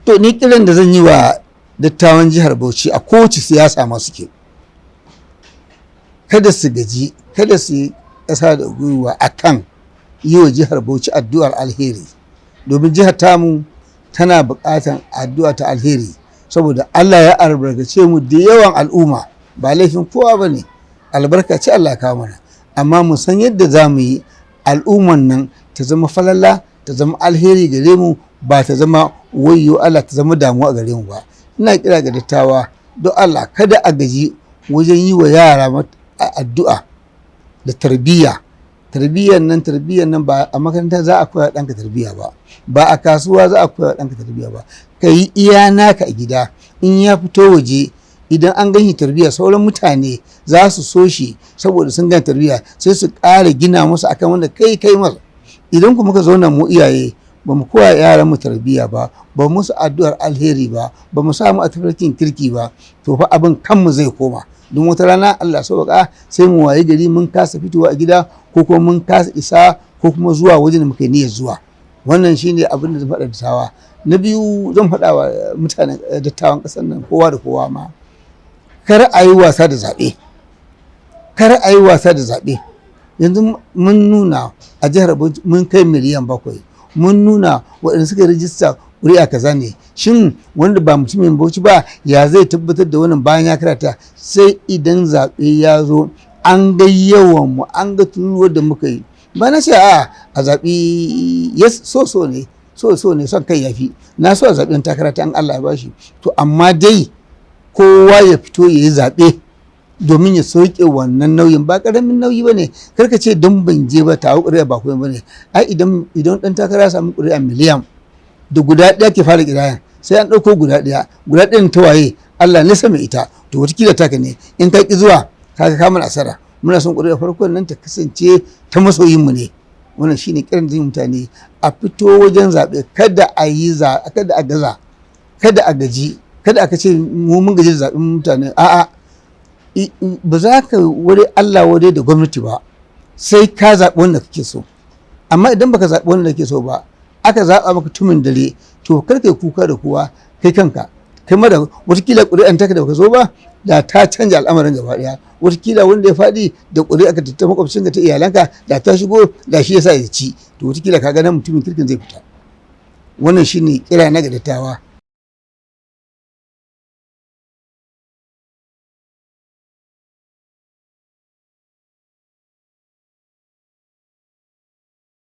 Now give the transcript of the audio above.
To ni kiran da zan yi wa dattawan jihar Bauchi a kowace siyasa masu ke, kada su gaji, kada su yi ƙasa da gwiwa akan yi wa jihar Bauchi addu'ar alheri, domin jihar tamu tana buƙatar addu'a ta alheri, saboda Allah ya albarkace mu da yawan al'umma, ba laifin kowa ba ne, albarka ce Allah ya kawo mana, amma mu san yadda za mu yi al'umman nan ta zama falala, ta zama alheri gare mu, ba ta zama wayyo Allah ta zama damuwa gare mu ba. Ina kira ga dattawa don Allah kada a gaji wajen yi wa yara addu'a da tarbiyya. Tarbiyyar nan ba a makaranta za a koya ɗanka tarbiyya ba, ba a kasuwa za a koya ɗanka tarbiyya ba, ka yi iya naka a gida. In ya fito waje, idan an gani tarbiyya, sauran mutane za su so shi saboda sun gani tarbiyya, sai su ƙara gina musu akan wanda kai masa. Idan kuma ka zauna mu iyaye ba mu koya yaran mu tarbiyya ba, ba mu musu addu'ar alheri ba, ba mu samu a tafarkin kirki ba, to fa abin kanmu zai koma. Don wata rana Allah sauƙa sai mu waye gari mun kasa fitowa a gida, ko kuma mun kasa isa, ko kuma zuwa wajen da muka yi niyyar zuwa. Wannan shine abin da zan faɗa dattawa. Na biyu, zan faɗa wa mutanen dattawan ƙasar nan, kowa da kowa ma, kar a yi wasa da zaɓe, kar a yi wasa da zaɓe. Yanzu mun nuna a jihar Bauchi mun kai miliyan 7, mun nuna waɗanda suka rijista ƙuri'a kaza ne. Shin wanda ba mutumin Bauchi ba ya zai tabbatar da wannan bayan ya karata? Sai idan zaɓe ya zo an ga yawan mu, an ga turuwar da muka yi. Ba na ce a zaɓi so ne son kai yafi, na so a zaɓen takara ta an Allah ya bashi, to amma dai kowa ya fito ya yi zaɓe domin ya sauke wannan nauyin. Ba ƙaramin nauyi ba ne. Karka ce don ban je ba tawo ƙuri'a ba kuma ba ne. Ai idan ɗan takara ya samu ƙuri'a miliyan, da guda ɗaya ke fara ƙirayan, sai an ɗauko guda ɗayan ta waye, Allah ne sama ita, to watakila taka ne. In ka ƙi zuwa kaga ka mana asara. Muna son ƙuri'a farkon nan ta kasance ta masoyinmu ne. Wannan shine kiran da mutane a fito wajen zaɓe, kada a gaza, kada a gaji, kada aka ce mu mun gaji da zaɓen mutane. A'a, ba za ka wuri Allah wadai da gwamnati ba, sai ka zaɓi wanda kake so. Amma idan baka zaɓi wanda kake so ba, aka zaɓa maka tumin dare, to kar kai kuka da kowa, kai kanka kai ma da watakila ƙuri'an taka da baka zo ba, da ta canja al'amarin gaba ɗaya. Watakila wanda ya faɗi da ƙuri'a ka ta makwabcinka ta iyalanka, da ta shigo, da shi yasa ya ci, to watakila ka ga nan mutumin kirkin zai fita. Wannan shine kira na ga dattawa.